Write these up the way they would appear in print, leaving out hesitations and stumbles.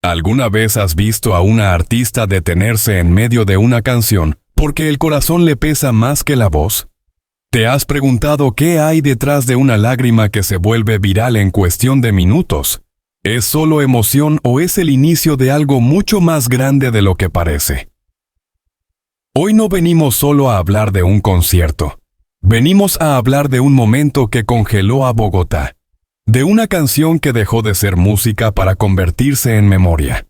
¿Alguna vez has visto a una artista detenerse en medio de una canción porque el corazón le pesa más que la voz? ¿Te has preguntado qué hay detrás de una lágrima que se vuelve viral en cuestión de minutos? ¿Es solo emoción o es el inicio de algo mucho más grande de lo que parece? Hoy no venimos solo a hablar de un concierto. Venimos a hablar de un momento que congeló a Bogotá. De una canción que dejó de ser música para convertirse en memoria.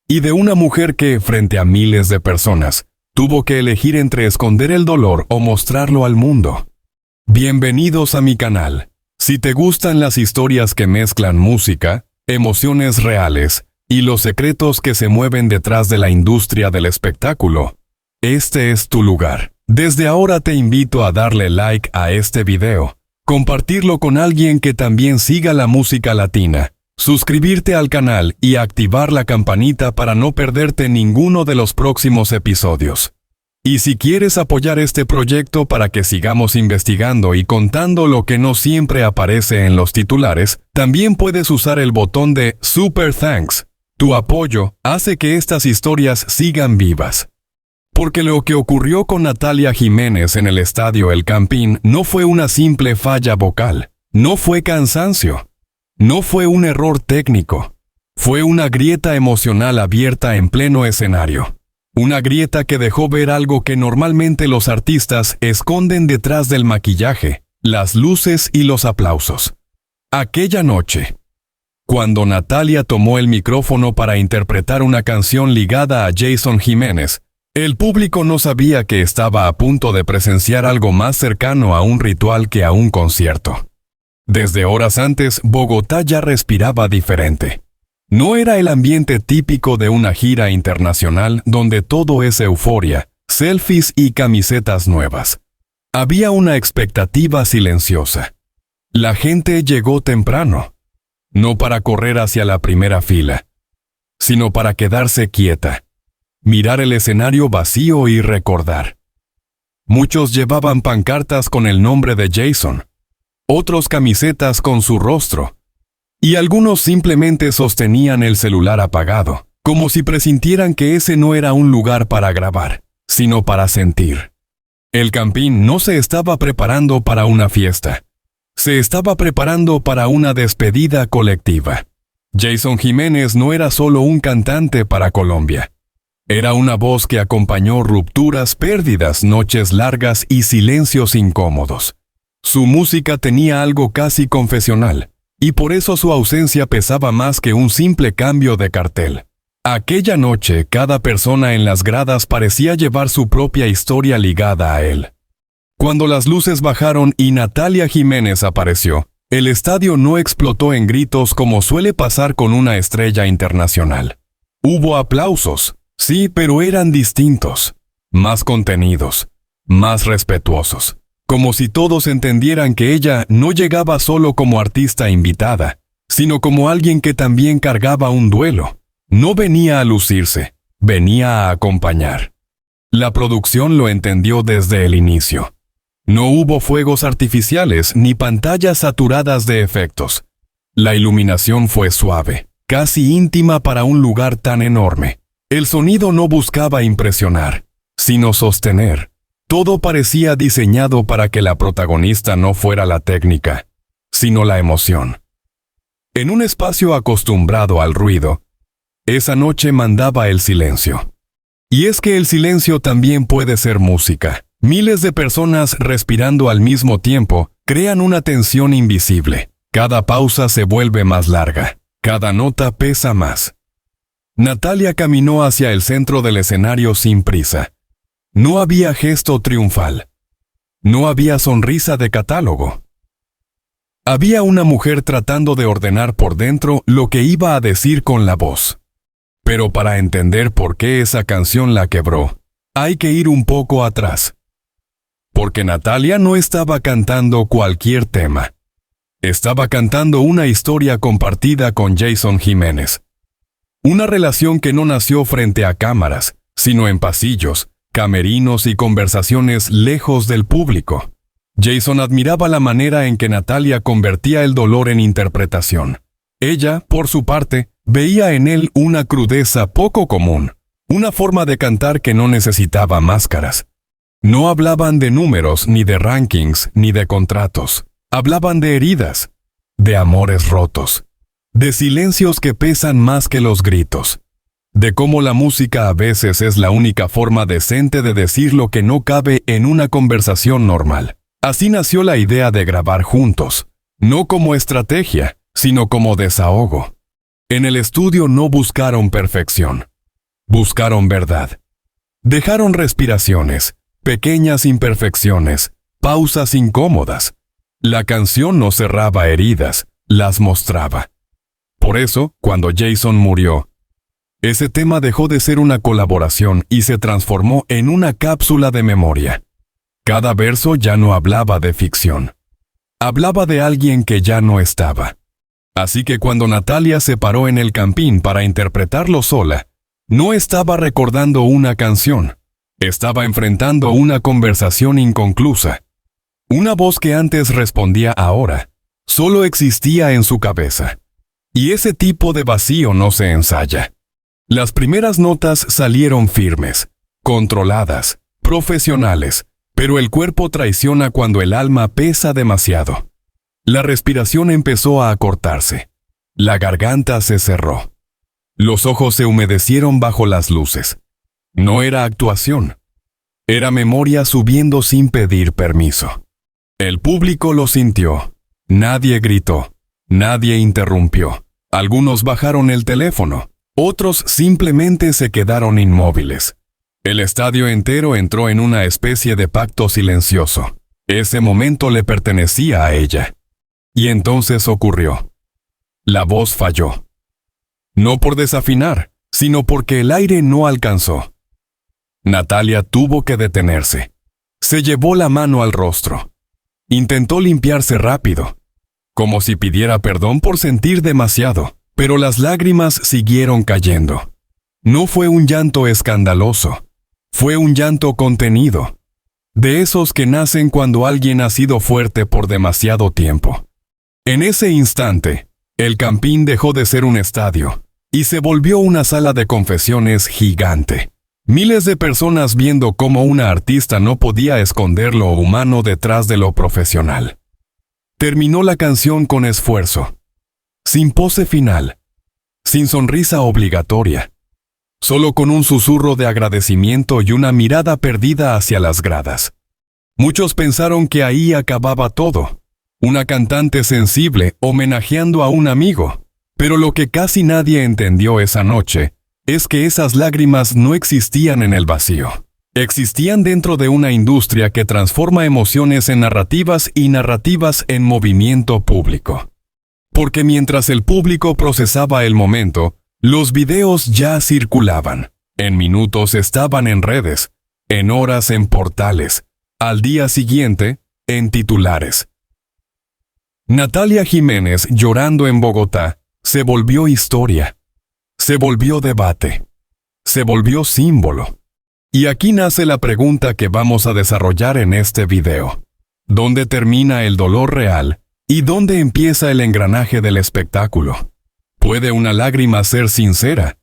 Y de una mujer que, frente a miles de personas, tuvo que elegir entre esconder el dolor o mostrarlo al mundo. Bienvenidos a mi canal. Si te gustan las historias que mezclan música, emociones reales y los secretos que se mueven detrás de la industria del espectáculo, este es tu lugar. Desde ahora te invito a darle like a este video, compartirlo con alguien que también siga la música latina, suscribirte al canal y activar la campanita para no perderte ninguno de los próximos episodios. Y si quieres apoyar este proyecto para que sigamos investigando y contando lo que no siempre aparece en los titulares, también puedes usar el botón de Super Thanks. Tu apoyo hace que estas historias sigan vivas. Porque lo que ocurrió con Natalia Jiménez en el estadio El Campín no fue una simple falla vocal, no fue cansancio, no fue un error técnico, fue una grieta emocional abierta en pleno escenario. Una grieta que dejó ver algo que normalmente los artistas esconden detrás del maquillaje, las luces y los aplausos. Aquella noche, cuando Natalia tomó el micrófono para interpretar una canción ligada a Jason Jiménez, el público no sabía que estaba a punto de presenciar algo más cercano a un ritual que a un concierto. Desde horas antes, Bogotá ya respiraba diferente. No era el ambiente típico de una gira internacional donde todo es euforia, selfies y camisetas nuevas. Había una expectativa silenciosa. La gente llegó temprano, no para correr hacia la primera fila, sino para quedarse quieta. Mirar el escenario vacío y recordar. Muchos llevaban pancartas con el nombre de Jason, otros camisetas con su rostro, y algunos simplemente sostenían el celular apagado, como si presintieran que ese no era un lugar para grabar, sino para sentir. El Campín no se estaba preparando para una fiesta, se estaba preparando para una despedida colectiva. Jason Jiménez no era solo un cantante para Colombia. Era una voz que acompañó rupturas, pérdidas, noches largas y silencios incómodos. Su música tenía algo casi confesional, y por eso su ausencia pesaba más que un simple cambio de cartel. Aquella noche, cada persona en las gradas parecía llevar su propia historia ligada a él. Cuando las luces bajaron y Natalia Jiménez apareció, el estadio no explotó en gritos como suele pasar con una estrella internacional. Hubo aplausos. Sí, pero eran distintos, más contenidos, más respetuosos, como si todos entendieran que ella no llegaba solo como artista invitada, sino como alguien que también cargaba un duelo. No venía a lucirse, venía a acompañar. La producción lo entendió desde el inicio. No hubo fuegos artificiales ni pantallas saturadas de efectos. La iluminación fue suave, casi íntima para un lugar tan enorme. El sonido no buscaba impresionar, sino sostener. Todo parecía diseñado para que la protagonista no fuera la técnica, sino la emoción. En un espacio acostumbrado al ruido, esa noche mandaba el silencio. Y es que el silencio también puede ser música. Miles de personas respirando al mismo tiempo crean una tensión invisible. Cada pausa se vuelve más larga, cada nota pesa más. Natalia caminó hacia el centro del escenario sin prisa. No había gesto triunfal. No había sonrisa de catálogo. Había una mujer tratando de ordenar por dentro lo que iba a decir con la voz. Pero para entender por qué esa canción la quebró, hay que ir un poco atrás. Porque Natalia no estaba cantando cualquier tema. Estaba cantando una historia compartida con Jason Jiménez. Una relación que no nació frente a cámaras, sino en pasillos, camerinos y conversaciones lejos del público. Jason admiraba la manera en que Natalia convertía el dolor en interpretación. Ella, por su parte, Veía en él una crudeza poco común, una forma de cantar que no necesitaba máscaras. No hablaban de números, ni de rankings, ni de contratos. Hablaban de heridas, de amores rotos, de silencios que pesan más que los gritos, de cómo la música a veces es la única forma decente de decir lo que no cabe en una conversación normal. Así nació la idea de grabar juntos, no como estrategia, sino como desahogo. En el estudio no buscaron perfección, buscaron verdad. Dejaron respiraciones, pequeñas imperfecciones, pausas incómodas. La canción no cerraba heridas, las mostraba. Por eso, cuando Jason murió, ese tema dejó de ser una colaboración y se transformó en una cápsula de memoria. Cada verso ya no hablaba de ficción. Hablaba de alguien que ya no estaba. Así que cuando Natalia se paró en el campín para interpretarlo sola, no estaba recordando una canción. Estaba enfrentando una conversación inconclusa. Una voz que antes respondía ahora, solo existía en su cabeza. Y ese tipo de vacío no se ensaya. Las primeras notas salieron firmes, controladas, profesionales, pero el cuerpo traiciona cuando el alma pesa demasiado. La respiración empezó a acortarse. La garganta se cerró. Los ojos se humedecieron bajo las luces. No era actuación. Era memoria subiendo sin pedir permiso. El público lo sintió. Nadie gritó. Nadie interrumpió. Algunos bajaron el teléfono. Otros simplemente se quedaron inmóviles. El estadio entero entró en una especie de pacto silencioso. Ese momento le pertenecía a ella. Y entonces ocurrió. La voz falló. No por desafinar, sino porque el aire no alcanzó. Natalia tuvo que detenerse. Se llevó la mano al rostro. Intentó limpiarse rápido, como si pidiera perdón por sentir demasiado, pero las lágrimas siguieron cayendo. No fue un llanto escandaloso, fue un llanto contenido, de esos que nacen cuando alguien ha sido fuerte por demasiado tiempo. En ese instante, el campín dejó de ser un estadio y se volvió una sala de confesiones gigante. Miles de personas viendo cómo una artista no podía esconder lo humano detrás de lo profesional. Terminó la canción con esfuerzo, sin pose final, sin sonrisa obligatoria, solo con un susurro de agradecimiento y una mirada perdida hacia las gradas. Muchos pensaron que ahí acababa todo, una cantante sensible homenajeando a un amigo, pero lo que casi nadie entendió esa noche es que esas lágrimas no existían en el vacío. Existían dentro de una industria que transforma emociones en narrativas y narrativas en movimiento público. Porque mientras el público procesaba el momento, los videos ya circulaban. En minutos estaban en redes, en horas en portales, al día siguiente, en titulares. Natalia Jiménez llorando en Bogotá se volvió historia. Se volvió debate. Se volvió símbolo. Y aquí nace la pregunta que vamos a desarrollar en este video. ¿Dónde termina el dolor real y dónde empieza el engranaje del espectáculo? ¿Puede una lágrima ser sincera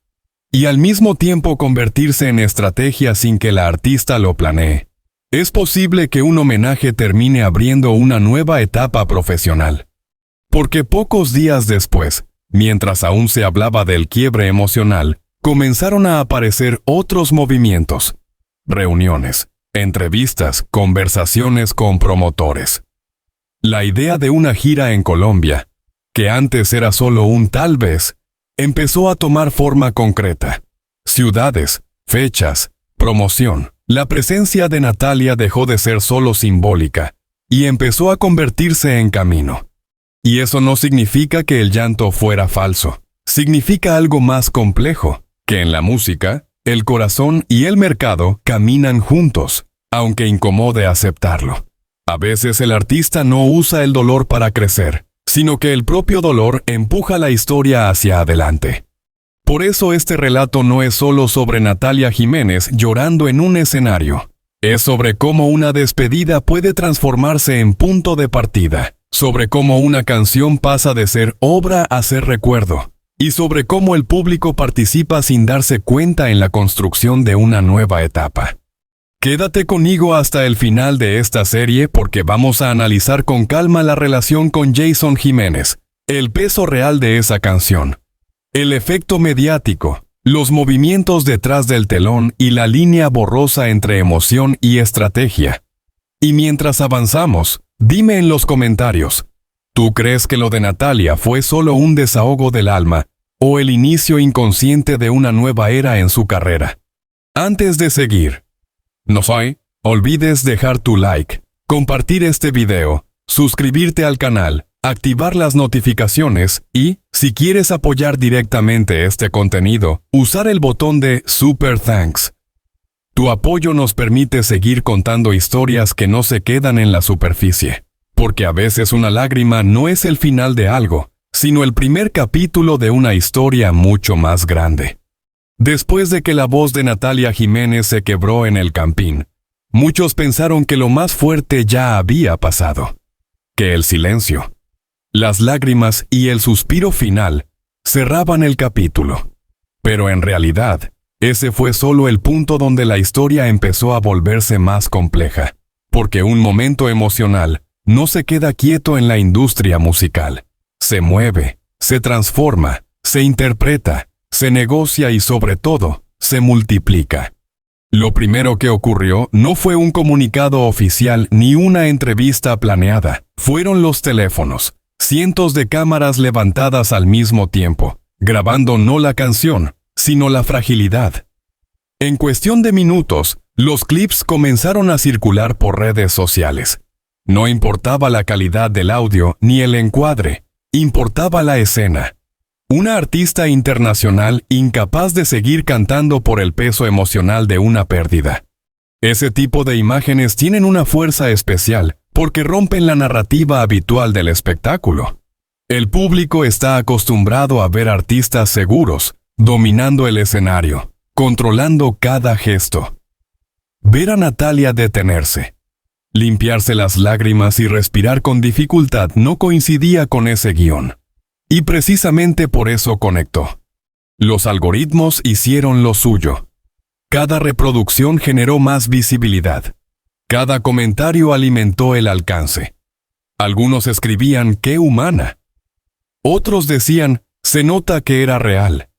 y al mismo tiempo convertirse en estrategia sin que la artista lo planee? ¿Es posible que un homenaje termine abriendo una nueva etapa profesional? Porque pocos días después, mientras aún se hablaba del quiebre emocional, comenzaron a aparecer otros movimientos. Reuniones, entrevistas, conversaciones con promotores. La idea de una gira en Colombia, que antes era solo un tal vez, empezó a tomar forma concreta. Ciudades, fechas, promoción. La presencia de Natalia dejó de ser solo simbólica y empezó a convertirse en camino. Y eso no significa que el llanto fuera falso. Significa algo más complejo, que en la música, el corazón y el mercado caminan juntos, aunque incomode aceptarlo. A veces el artista no usa el dolor para crecer, sino que el propio dolor empuja la historia hacia adelante. Por eso este relato no es solo sobre Natalia Jiménez llorando en un escenario. Es sobre cómo una despedida puede transformarse en punto de partida. Sobre cómo una canción pasa de ser obra a ser recuerdo. y sobre cómo el público participa sin darse cuenta en la construcción de una nueva etapa. Quédate conmigo hasta el final de esta serie porque vamos a analizar con calma la relación con Jason Jiménez, el peso real de esa canción, el efecto mediático, los movimientos detrás del telón y la línea borrosa entre emoción y estrategia. Y mientras avanzamos, dime en los comentarios, ¿tú crees que lo de Natalia fue solo un desahogo del alma o el inicio inconsciente de una nueva era en su carrera? Antes de seguir, no olvides dejar tu like, compartir este video, suscribirte al canal, activar las notificaciones y, si quieres apoyar directamente este contenido, usar el botón de Super Thanks. Tu apoyo nos permite seguir contando historias que no se quedan en la superficie, porque a veces una lágrima no es el final de algo, sino el primer capítulo de una historia mucho más grande. Después de que la voz de Natalia Jiménez se quebró en el Campín, muchos pensaron que lo más fuerte ya había pasado, que el silencio, las lágrimas y el suspiro final cerraban el capítulo. Pero en realidad, ese fue solo el punto donde la historia empezó a volverse más compleja, porque un momento emocional no se queda quieto en la industria musical. Se mueve, se transforma, se interpreta, se negocia y sobre todo, se multiplica. Lo primero que ocurrió no fue un comunicado oficial ni una entrevista planeada, fueron los teléfonos, cientos de cámaras levantadas al mismo tiempo, grabando no la canción, sino la fragilidad. En cuestión de minutos, los clips comenzaron a circular por redes sociales. No importaba la calidad del audio ni el encuadre, importaba la escena. Una artista internacional incapaz de seguir cantando por el peso emocional de una pérdida. Ese tipo de imágenes tienen una fuerza especial porque rompen la narrativa habitual del espectáculo. El público está acostumbrado a ver artistas seguros, dominando el escenario, controlando cada gesto. Ver a Natalia detenerse, limpiarse las lágrimas y respirar con dificultad no coincidía con ese guión. Y precisamente por eso conectó. Los algoritmos hicieron lo suyo. Cada reproducción generó más visibilidad. Cada comentario alimentó el alcance. Algunos escribían ¡qué humana! Otros decían ¡se nota que era real!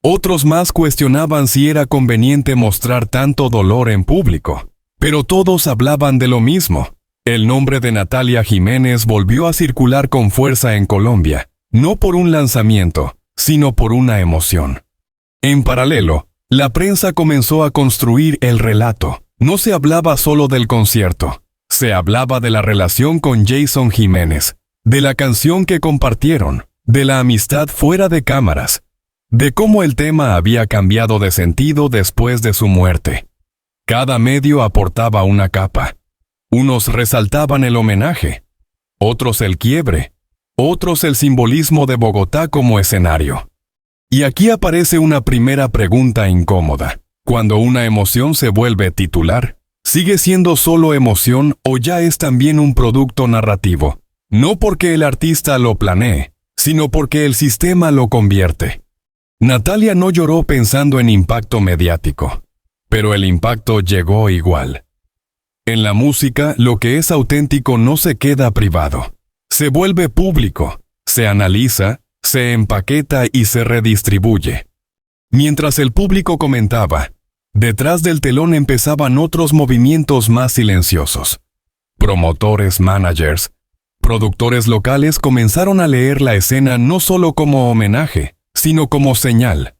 Otros más cuestionaban si era conveniente mostrar tanto dolor en público. Pero todos hablaban de lo mismo. El nombre de Natalia Jiménez volvió a circular con fuerza en Colombia. No por un lanzamiento, sino por una emoción. En paralelo, la prensa comenzó a construir el relato. No se hablaba solo del concierto, se hablaba de la relación con Jason Jiménez, de la canción que compartieron, de la amistad fuera de cámaras, de cómo el tema había cambiado de sentido después de su muerte. Cada medio aportaba una capa. Unos resaltaban el homenaje, otros el quiebre, otros el simbolismo de Bogotá como escenario. Y aquí aparece una primera pregunta incómoda. Cuando una emoción se vuelve titular, ¿sigue siendo solo emoción o ya es también un producto narrativo? No porque el artista lo planee, sino porque el sistema lo convierte. Natalia no lloró pensando en impacto mediático, pero el impacto llegó igual. En la música, lo que es auténtico no se queda privado. Se vuelve público, se analiza, se empaqueta y se redistribuye. Mientras el público comentaba, detrás del telón empezaban otros movimientos más silenciosos. Promotores, managers, productores locales comenzaron a leer la escena no solo como homenaje, sino como señal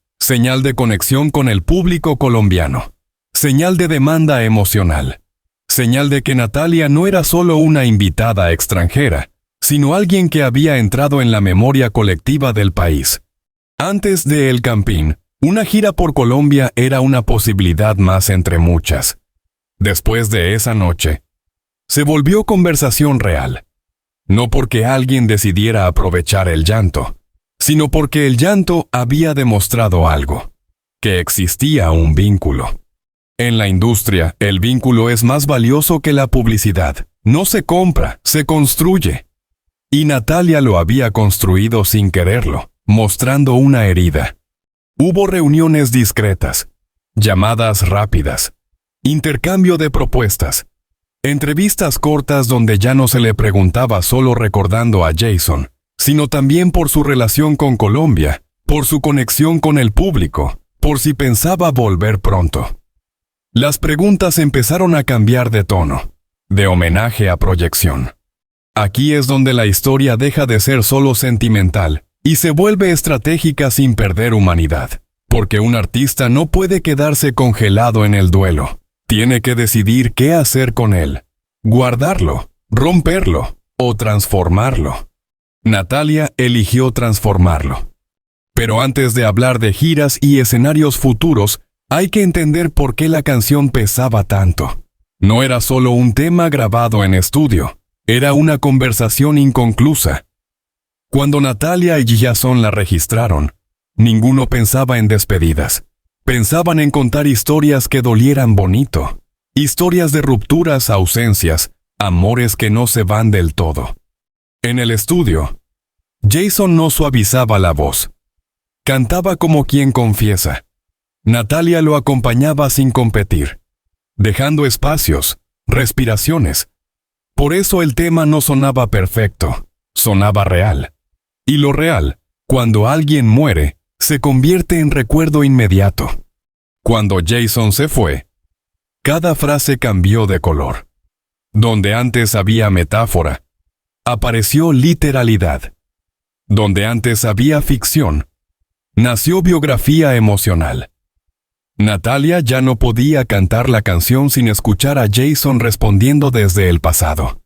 de conexión con el público colombiano, señal de demanda emocional, señal de que Natalia no era solo una invitada extranjera, sino alguien que había entrado en la memoria colectiva del país. Antes de El Campín, una gira por Colombia era una posibilidad más entre muchas. Después de esa noche, se volvió conversación real. No porque alguien decidiera aprovechar el llanto, sino porque el llanto había demostrado algo, que existía un vínculo. En la industria, el vínculo es más valioso que la publicidad. No se compra, se construye. Y Natalia lo había construido sin quererlo, mostrando una herida. Hubo reuniones discretas, llamadas rápidas, intercambio de propuestas, entrevistas cortas donde ya no se le preguntaba solo recordando a Jason, sino también por su relación con Colombia, por su conexión con el público, por si pensaba volver pronto. Las preguntas empezaron a cambiar de tono, de homenaje a proyección. Aquí es donde la historia deja de ser solo sentimental y se vuelve estratégica sin perder humanidad, porque un artista no puede quedarse congelado en el duelo. Tiene que decidir qué hacer con él, guardarlo, romperlo o transformarlo. Natalia eligió transformarlo. Pero antes de hablar de giras y escenarios futuros, hay que entender por qué la canción pesaba tanto. No era solo un tema grabado en estudio, era una conversación inconclusa. Cuando Natalia y Jason la registraron, ninguno pensaba en despedidas. Pensaban en contar historias que dolieran bonito, historias de rupturas, ausencias, amores que no se van del todo. En el estudio, Jason no suavizaba la voz. Cantaba como quien confiesa. Natalia lo acompañaba sin competir, dejando espacios, respiraciones. Por eso el tema no sonaba perfecto, sonaba real. Y lo real, cuando alguien muere, se convierte en recuerdo inmediato. Cuando Jason se fue, cada frase cambió de color. Donde antes había metáfora, apareció literalidad. Donde antes había ficción, nació biografía emocional. Natalia ya no podía cantar la canción sin escuchar a Jason respondiendo desde el pasado.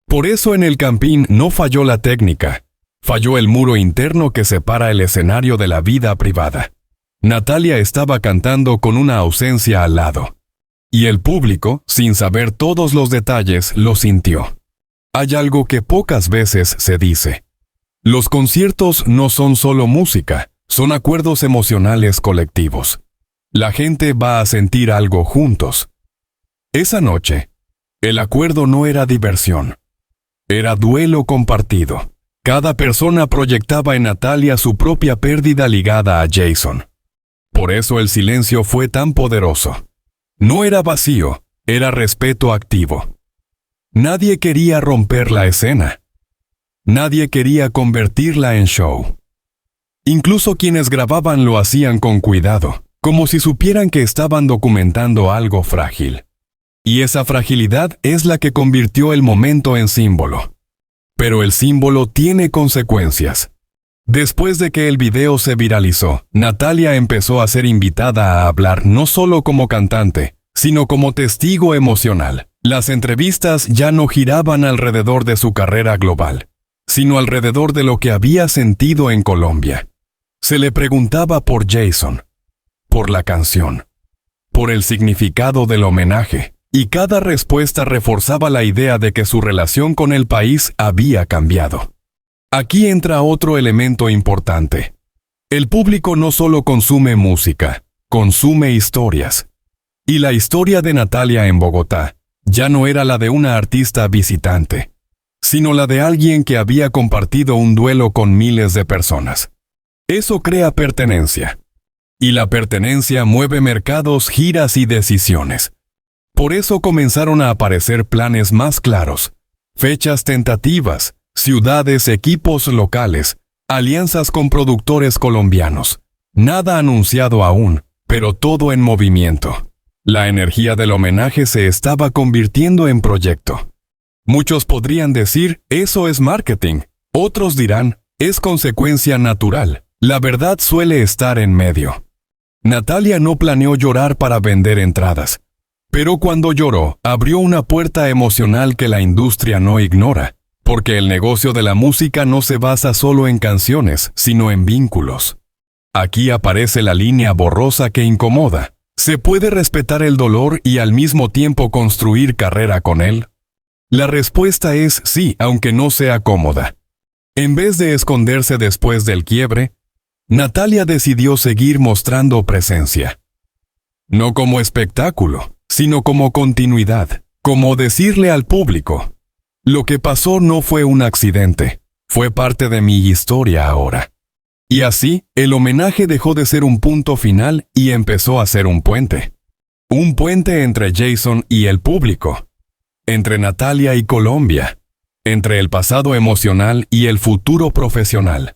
Por eso en el campín no falló la técnica, falló el muro interno que separa el escenario de la vida privada. Natalia estaba cantando con una ausencia al lado. Y el público, sin saber todos los detalles, lo sintió. Hay algo que pocas veces se dice. Los conciertos no son solo música, son acuerdos emocionales colectivos. La gente va a sentir algo juntos. Esa noche, el acuerdo no era diversión. Era duelo compartido. Cada persona proyectaba en Natalia su propia pérdida ligada a Jason. Por eso el silencio fue tan poderoso. No era vacío, era respeto activo. Nadie quería romper la escena. Nadie quería convertirla en show. Incluso quienes grababan lo hacían con cuidado, como si supieran que estaban documentando algo frágil. Y esa fragilidad es la que convirtió el momento en símbolo. Pero el símbolo tiene consecuencias. Después de que el video se viralizó, Natalia empezó a ser invitada a hablar no solo como cantante, sino como testigo emocional. Las entrevistas ya no giraban alrededor de su carrera global, sino alrededor de lo que había sentido en Colombia. Se le preguntaba por Jason, por la canción, por el significado del homenaje, y cada respuesta reforzaba la idea de que su relación con el país había cambiado. Aquí entra otro elemento importante. El público no solo consume música, consume historias. Y la historia de Natalia en Bogotá ya no era la de una artista visitante, sino la de alguien que había compartido un duelo con miles de personas. Eso crea pertenencia. Y la pertenencia mueve mercados, giras y decisiones. Por eso comenzaron a aparecer planes más claros, fechas tentativas, ciudades, equipos locales, alianzas con productores colombianos. Nada anunciado aún, pero todo en movimiento. La energía del homenaje se estaba convirtiendo en proyecto. Muchos podrían decir, eso es marketing. Otros dirán, es consecuencia natural. La verdad suele estar en medio. Natalia no planeó llorar para vender entradas. Pero cuando lloró, abrió una puerta emocional que la industria no ignora. Porque el negocio de la música no se basa solo en canciones, sino en vínculos. Aquí aparece la línea borrosa que incomoda. ¿Se puede respetar el dolor y al mismo tiempo construir carrera con él? La respuesta es sí, aunque no sea cómoda. En vez de esconderse después del quiebre, Natalia decidió seguir mostrando presencia. No como espectáculo, sino como continuidad, como decirle al público, lo que pasó no fue un accidente, fue parte de mi historia ahora. Y así, el homenaje dejó de ser un punto final y empezó a ser un puente. Un puente entre Jason y el público, entre Natalia y Colombia, entre el pasado emocional y el futuro profesional.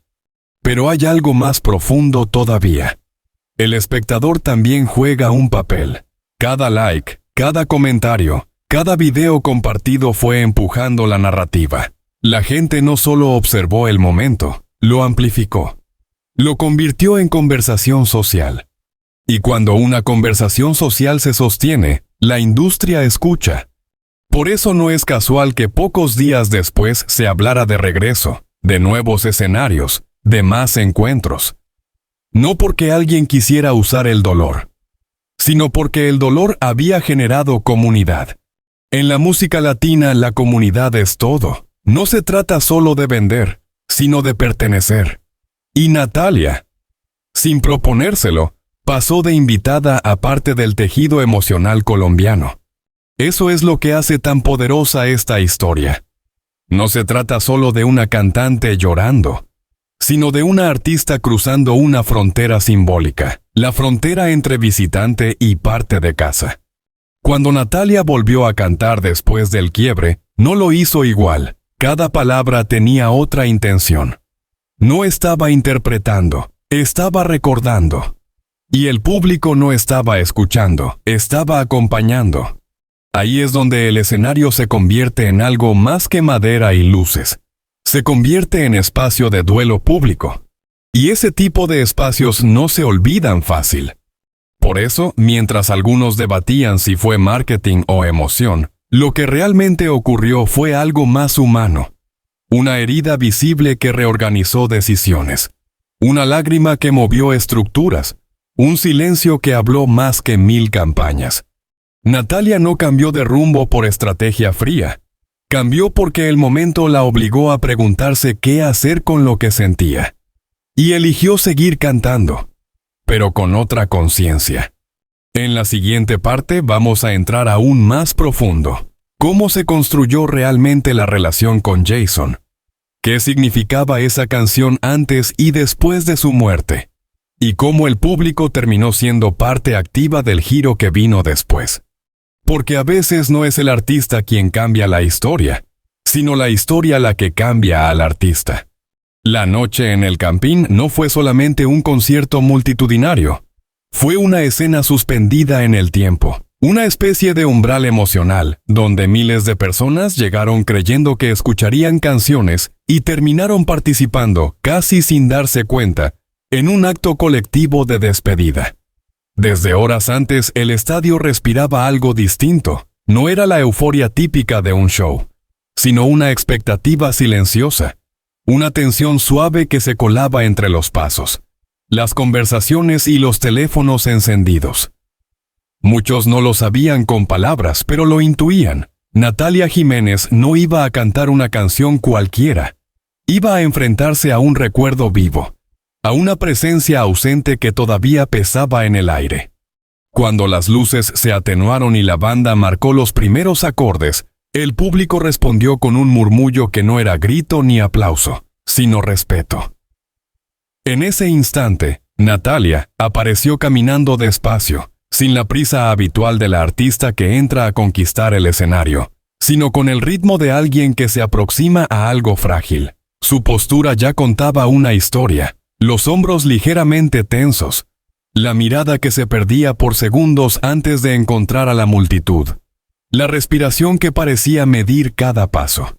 Pero hay algo más profundo todavía. El espectador también juega un papel. Cada like, cada comentario, cada video compartido fue empujando la narrativa. La gente no solo observó el momento, lo amplificó. Lo convirtió en conversación social. Y cuando una conversación social se sostiene, la industria escucha. Por eso no es casual que pocos días después se hablara de regreso, de nuevos escenarios, de más encuentros. No porque alguien quisiera usar el dolor, sino porque el dolor había generado comunidad. En la música latina la comunidad es todo. No se trata solo de vender, sino de pertenecer. Y Natalia, sin proponérselo, pasó de invitada a parte del tejido emocional colombiano. Eso es lo que hace tan poderosa esta historia. No se trata solo de una cantante llorando, sino de una artista cruzando una frontera simbólica, la frontera entre visitante y parte de casa. Cuando Natalia volvió a cantar después del quiebre, no lo hizo igual. Cada palabra tenía otra intención. No estaba interpretando, estaba recordando. Y el público no estaba escuchando, estaba acompañando. Ahí es donde el escenario se convierte en algo más que madera y luces. Se convierte en espacio de duelo público. Y ese tipo de espacios no se olvidan fácil. Por eso, mientras algunos debatían si fue marketing o emoción, lo que realmente ocurrió fue algo más humano. Una herida visible que reorganizó decisiones. Una lágrima que movió estructuras. Un silencio que habló más que 1000 campañas. Natalia no cambió de rumbo por estrategia fría. Cambió porque el momento la obligó a preguntarse qué hacer con lo que sentía. Y eligió seguir cantando, pero con otra conciencia. En la siguiente parte vamos a entrar aún más profundo. ¿Cómo se construyó realmente la relación con Jason? ¿Qué significaba esa canción antes y después de su muerte? Y cómo el público terminó siendo parte activa del giro que vino después. Porque a veces no es el artista quien cambia la historia, sino la historia la que cambia al artista. La noche en el Campín no fue solamente un concierto multitudinario. Fue una escena suspendida en el tiempo. Una especie de umbral emocional, donde miles de personas llegaron creyendo que escucharían canciones y terminaron participando, casi sin darse cuenta, en un acto colectivo de despedida. Desde horas antes, el estadio respiraba algo distinto. No era la euforia típica de un show, sino una expectativa silenciosa, una tensión suave que se colaba entre los pasos, las conversaciones y los teléfonos encendidos. Muchos no lo sabían con palabras, pero lo intuían. Natalia Jiménez no iba a cantar una canción cualquiera. Iba a enfrentarse a un recuerdo vivo, a una presencia ausente que todavía pesaba en el aire. Cuando las luces se atenuaron y la banda marcó los primeros acordes, el público respondió con un murmullo que no era grito ni aplauso, sino respeto. En ese instante, Natalia apareció caminando despacio, sin la prisa habitual de la artista que entra a conquistar el escenario, sino con el ritmo de alguien que se aproxima a algo frágil. Su postura ya contaba una historia, los hombros ligeramente tensos, la mirada que se perdía por segundos antes de encontrar a la multitud, la respiración que parecía medir cada paso.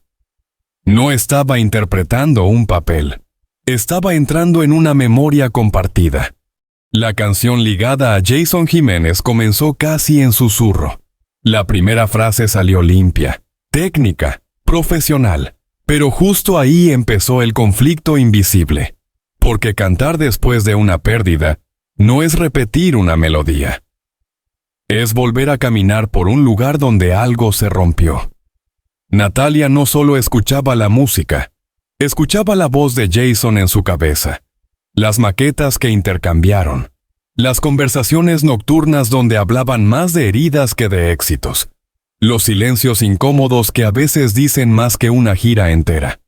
No estaba interpretando un papel, estaba entrando en una memoria compartida. La canción ligada a Jason Jiménez comenzó casi en susurro. La primera frase salió limpia, técnica, profesional, pero justo ahí empezó el conflicto invisible. Porque cantar después de una pérdida no es repetir una melodía. Es volver a caminar por un lugar donde algo se rompió. Natalia no solo escuchaba la música, escuchaba la voz de Jason en su cabeza, las maquetas que intercambiaron, las conversaciones nocturnas donde hablaban más de heridas que de éxitos, los silencios incómodos que a veces dicen más que una gira entera.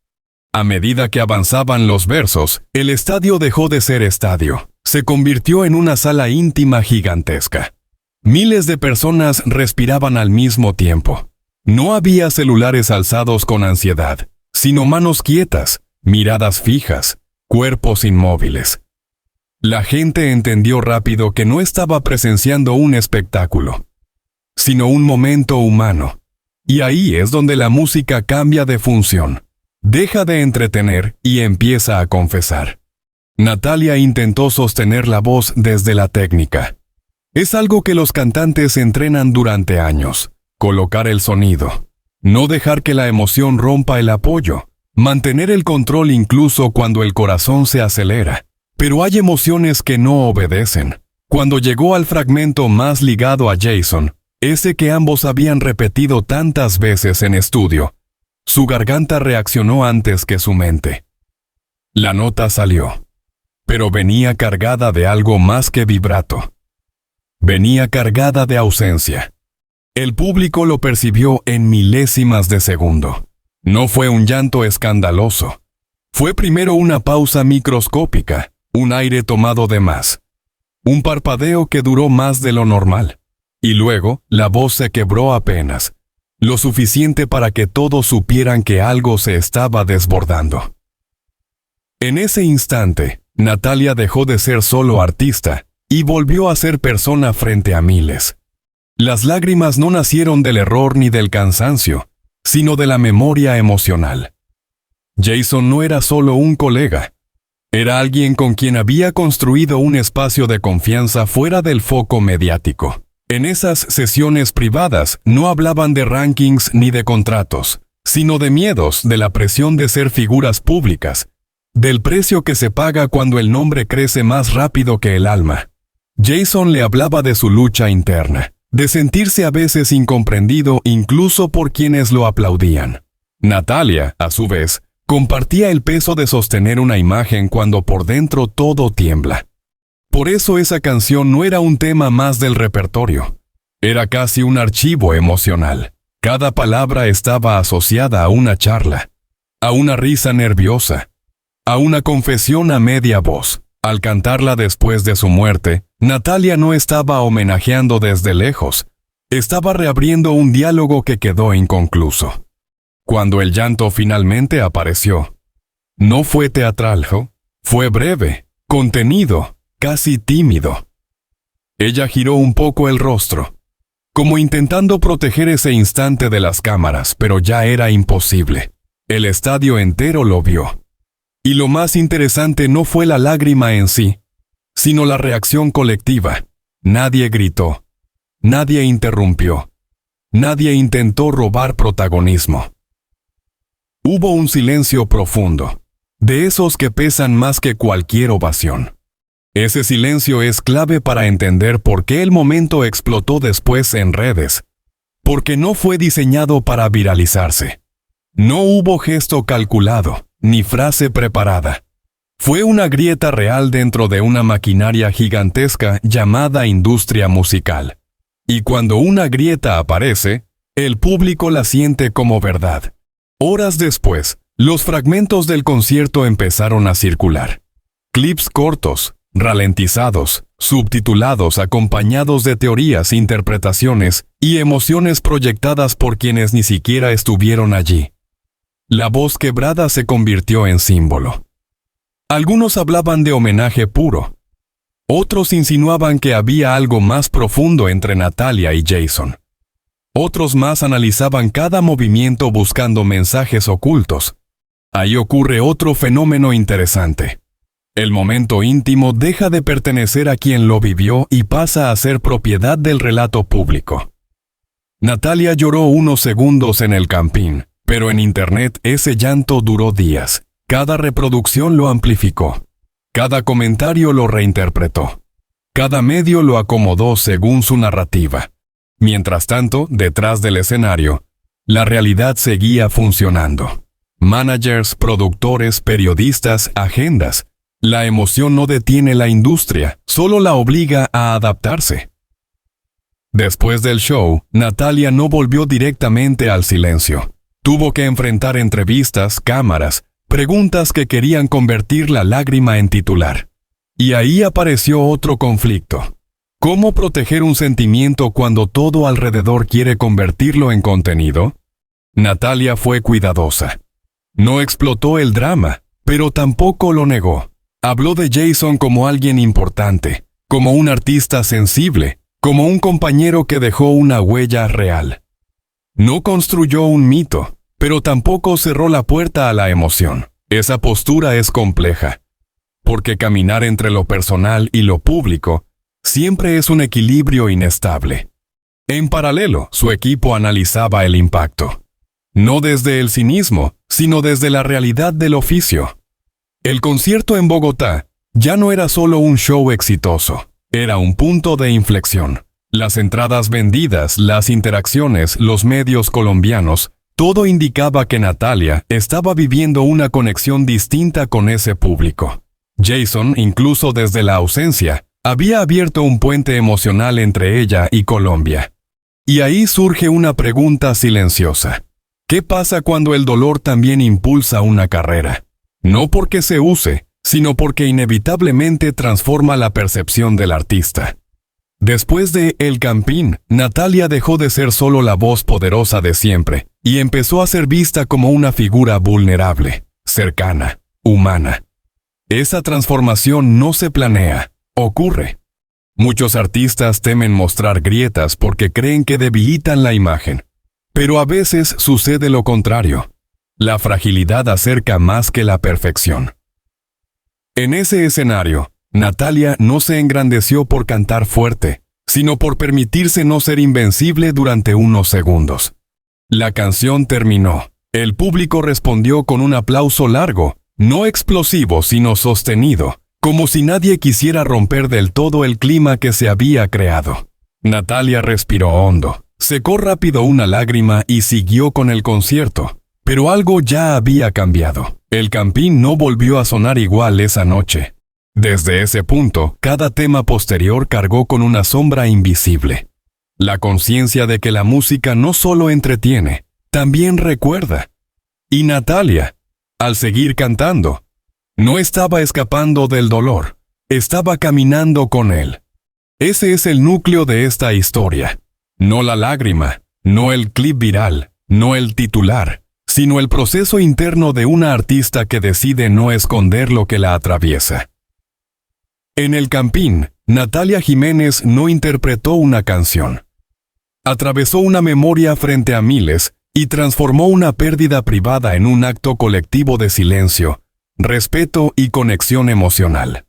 A medida que avanzaban los versos, el estadio dejó de ser estadio. Se convirtió en una sala íntima gigantesca. Miles de personas respiraban al mismo tiempo. No había celulares alzados con ansiedad, sino manos quietas, miradas fijas, cuerpos inmóviles. La gente entendió rápido que no estaba presenciando un espectáculo, sino un momento humano. Y ahí es donde la música cambia de función. Deja de entretener y empieza a confesar. Natalia intentó sostener la voz desde la técnica. Es algo que los cantantes entrenan durante años. Colocar el sonido. No dejar que la emoción rompa el apoyo. Mantener el control incluso cuando el corazón se acelera. Pero hay emociones que no obedecen. Cuando llegó al fragmento más ligado a Jason, ese que ambos habían repetido tantas veces en estudio, su garganta reaccionó antes que su mente. La nota salió, pero venía cargada de algo más que vibrato. Venía cargada de ausencia. El público lo percibió en milésimas de segundo. No fue un llanto escandaloso. Fue primero una pausa microscópica, un aire tomado de más, un parpadeo que duró más de lo normal, y luego la voz se quebró apenas, lo suficiente para que todos supieran que algo se estaba desbordando. En ese instante, Natalia dejó de ser solo artista y volvió a ser persona frente a miles. Las lágrimas no nacieron del error ni del cansancio, sino de la memoria emocional. Jason no era solo un colega. Era alguien con quien había construido un espacio de confianza fuera del foco mediático. En esas sesiones privadas no hablaban de rankings ni de contratos, sino de miedos, de la presión de ser figuras públicas, del precio que se paga cuando el nombre crece más rápido que el alma. Jason le hablaba de su lucha interna, de sentirse a veces incomprendido incluso por quienes lo aplaudían. Natalia, a su vez, compartía el peso de sostener una imagen cuando por dentro todo tiembla. Por eso esa canción no era un tema más del repertorio. Era casi un archivo emocional. Cada palabra estaba asociada a una charla, a una risa nerviosa, a una confesión a media voz. Al cantarla después de su muerte, Natalia no estaba homenajeando desde lejos. Estaba reabriendo un diálogo que quedó inconcluso. Cuando el llanto finalmente apareció, no fue teatral, fue breve, contenido, casi tímido. Ella giró un poco el rostro, como intentando proteger ese instante de las cámaras, pero ya era imposible. El estadio entero lo vio. Y lo más interesante no fue la lágrima en sí, sino la reacción colectiva. Nadie gritó, nadie interrumpió, nadie intentó robar protagonismo. Hubo un silencio profundo, de esos que pesan más que cualquier ovación. Ese silencio es clave para entender por qué el momento explotó después en redes. Porque no fue diseñado para viralizarse. No hubo gesto calculado, ni frase preparada. Fue una grieta real dentro de una maquinaria gigantesca llamada industria musical. Y cuando una grieta aparece, el público la siente como verdad. Horas después, los fragmentos del concierto empezaron a circular. Clips cortos, ralentizados, subtitulados acompañados de teorías, interpretaciones y emociones proyectadas por quienes ni siquiera estuvieron allí. La voz quebrada se convirtió en símbolo. Algunos hablaban de homenaje puro. Otros insinuaban que había algo más profundo entre Natalia y Jason. Otros más analizaban cada movimiento buscando mensajes ocultos. Ahí ocurre otro fenómeno interesante. El momento íntimo deja de pertenecer a quien lo vivió y pasa a ser propiedad del relato público. Natalia lloró unos segundos en el campín, pero en Internet ese llanto duró días. Cada reproducción lo amplificó. Cada comentario lo reinterpretó. Cada medio lo acomodó según su narrativa. Mientras tanto, detrás del escenario, la realidad seguía funcionando. Managers, productores, periodistas, agendas. La emoción no detiene la industria, solo la obliga a adaptarse. Después del show, Natalia no volvió directamente al silencio. Tuvo que enfrentar entrevistas, cámaras, preguntas que querían convertir la lágrima en titular. Y ahí apareció otro conflicto. ¿Cómo proteger un sentimiento cuando todo alrededor quiere convertirlo en contenido? Natalia fue cuidadosa. No explotó el drama, pero tampoco lo negó. Habló de Jason como alguien importante, como un artista sensible, como un compañero que dejó una huella real. No construyó un mito, pero tampoco cerró la puerta a la emoción. Esa postura es compleja, porque caminar entre lo personal y lo público siempre es un equilibrio inestable. En paralelo, su equipo analizaba el impacto. No desde el cinismo, sino desde la realidad del oficio. El concierto en Bogotá ya no era solo un show exitoso, era un punto de inflexión. Las entradas vendidas, las interacciones, los medios colombianos, todo indicaba que Natalia estaba viviendo una conexión distinta con ese público. Jason, incluso desde la ausencia, había abierto un puente emocional entre ella y Colombia. Y ahí surge una pregunta silenciosa. ¿Qué pasa cuando el dolor también impulsa una carrera? No porque se use, sino porque inevitablemente transforma la percepción del artista. Después de El Campín, Natalia dejó de ser solo la voz poderosa de siempre y empezó a ser vista como una figura vulnerable, cercana, humana. Esa transformación no se planea, ocurre. Muchos artistas temen mostrar grietas porque creen que debilitan la imagen, pero a veces sucede lo contrario. La fragilidad acerca más que la perfección. En ese escenario, Natalia no se engrandeció por cantar fuerte, sino por permitirse no ser invencible durante unos segundos. La canción terminó. El público respondió con un aplauso largo, no explosivo sino sostenido, como si nadie quisiera romper del todo el clima que se había creado. Natalia respiró hondo, secó rápido una lágrima y siguió con el concierto. Pero algo ya había cambiado. El Campín no volvió a sonar igual esa noche. Desde ese punto, cada tema posterior cargó con una sombra invisible. La conciencia de que la música no solo entretiene, también recuerda. Y Natalia, al seguir cantando, no estaba escapando del dolor, estaba caminando con él. Ese es el núcleo de esta historia. No la lágrima, no el clip viral, no el titular, sino el proceso interno de una artista que decide no esconder lo que la atraviesa. En El Campín, Natalia Jiménez no interpretó una canción. Atravesó una memoria frente a miles y transformó una pérdida privada en un acto colectivo de silencio, respeto y conexión emocional.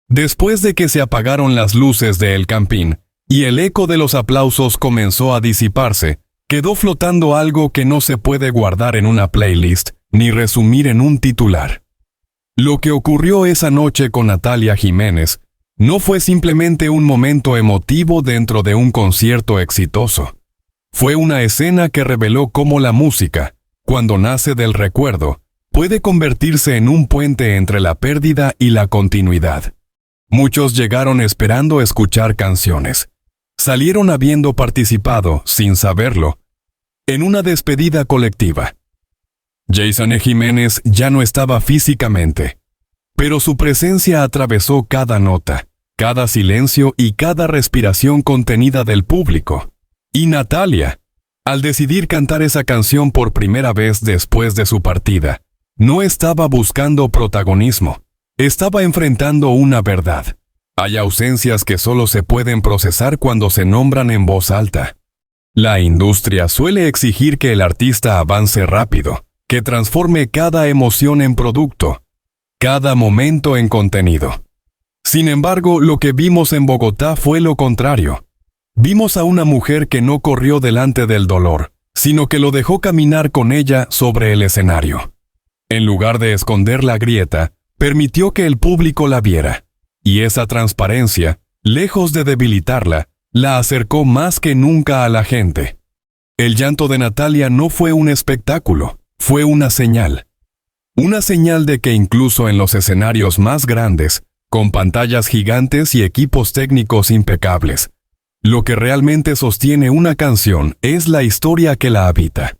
Después de que se apagaron las luces de El Campín y el eco de los aplausos comenzó a disiparse, quedó flotando algo que no se puede guardar en una playlist ni resumir en un titular. Lo que ocurrió esa noche con Natalia Jiménez no fue simplemente un momento emotivo dentro de un concierto exitoso. Fue una escena que reveló cómo la música, cuando nace del recuerdo, puede convertirse en un puente entre la pérdida y la continuidad. Muchos llegaron esperando escuchar canciones. Salieron habiendo participado, sin saberlo, en una despedida colectiva. Jason Jiménez ya no estaba físicamente, pero su presencia atravesó cada nota, cada silencio y cada respiración contenida del público. Y Natalia, al decidir cantar esa canción por primera vez después de su partida, no estaba buscando protagonismo, estaba enfrentando una verdad. Hay ausencias que solo se pueden procesar cuando se nombran en voz alta. La industria suele exigir que el artista avance rápido, que transforme cada emoción en producto, cada momento en contenido. Sin embargo, lo que vimos en Bogotá fue lo contrario. Vimos a una mujer que no corrió delante del dolor, sino que lo dejó caminar con ella sobre el escenario. En lugar de esconder la grieta, permitió que el público la viera. Y esa transparencia, lejos de debilitarla, la acercó más que nunca a la gente. El llanto de Natalia no fue un espectáculo, fue una señal. Una señal de que incluso en los escenarios más grandes, con pantallas gigantes y equipos técnicos impecables, lo que realmente sostiene una canción es la historia que la habita.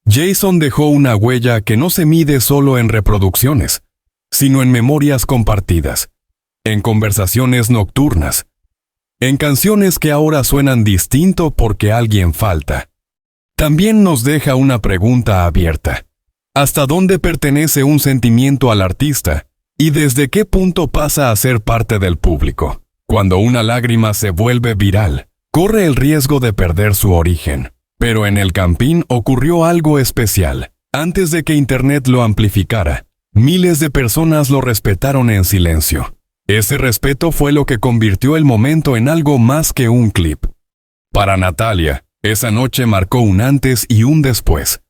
Jason dejó una huella que no se mide solo en reproducciones, sino en memorias compartidas, en conversaciones nocturnas, en canciones que ahora suenan distinto porque alguien falta. También nos deja una pregunta abierta. ¿Hasta dónde pertenece un sentimiento al artista? ¿Y desde qué punto pasa a ser parte del público? Cuando una lágrima se vuelve viral, corre el riesgo de perder su origen. Pero en el Campín ocurrió algo especial. Antes de que Internet lo amplificara, miles de personas lo respetaron en silencio. Ese respeto fue lo que convirtió el momento en algo más que un clip. Para Natalia, esa noche marcó un antes y un después.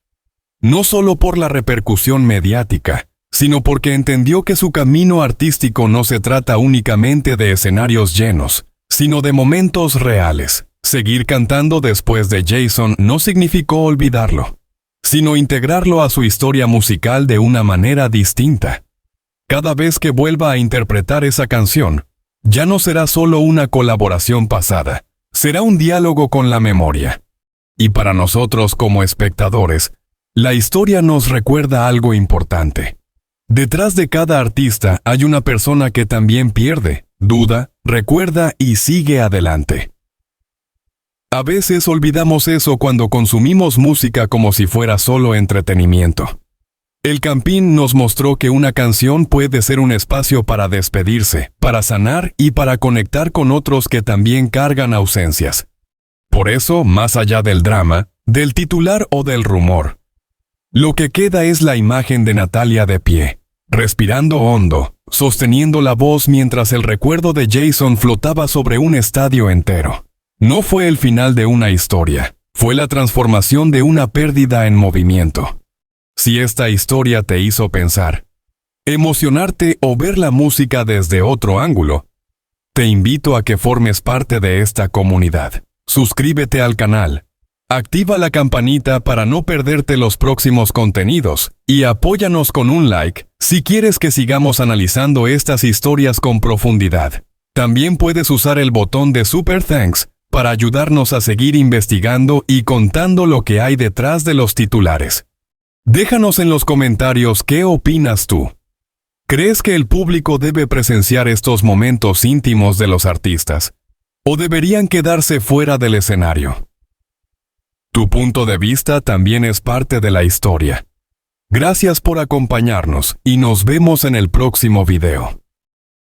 No solo por la repercusión mediática, sino porque entendió que su camino artístico no se trata únicamente de escenarios llenos, sino de momentos reales. Seguir cantando después de Jason no significó olvidarlo, sino integrarlo a su historia musical de una manera distinta. Cada vez que vuelva a interpretar esa canción, ya no será solo una colaboración pasada, será un diálogo con la memoria. Y para nosotros como espectadores, la historia nos recuerda algo importante. Detrás de cada artista hay una persona que también pierde, duda, recuerda y sigue adelante. A veces olvidamos eso cuando consumimos música como si fuera solo entretenimiento. El Campín nos mostró que una canción puede ser un espacio para despedirse, para sanar y para conectar con otros que también cargan ausencias. Por eso, más allá del drama, del titular o del rumor, lo que queda es la imagen de Natalia de pie, respirando hondo, sosteniendo la voz mientras el recuerdo de Jason flotaba sobre un estadio entero. No fue el final de una historia, fue la transformación de una pérdida en movimiento. Si esta historia te hizo pensar, emocionarte o ver la música desde otro ángulo, te invito a que formes parte de esta comunidad. Suscríbete al canal, activa la campanita para no perderte los próximos contenidos y apóyanos con un like si quieres que sigamos analizando estas historias con profundidad. También puedes usar el botón de Super Thanks para ayudarnos a seguir investigando y contando lo que hay detrás de los titulares. Déjanos en los comentarios qué opinas tú. ¿Crees que el público debe presenciar estos momentos íntimos de los artistas? ¿O deberían quedarse fuera del escenario? Tu punto de vista también es parte de la historia. Gracias por acompañarnos y nos vemos en el próximo video.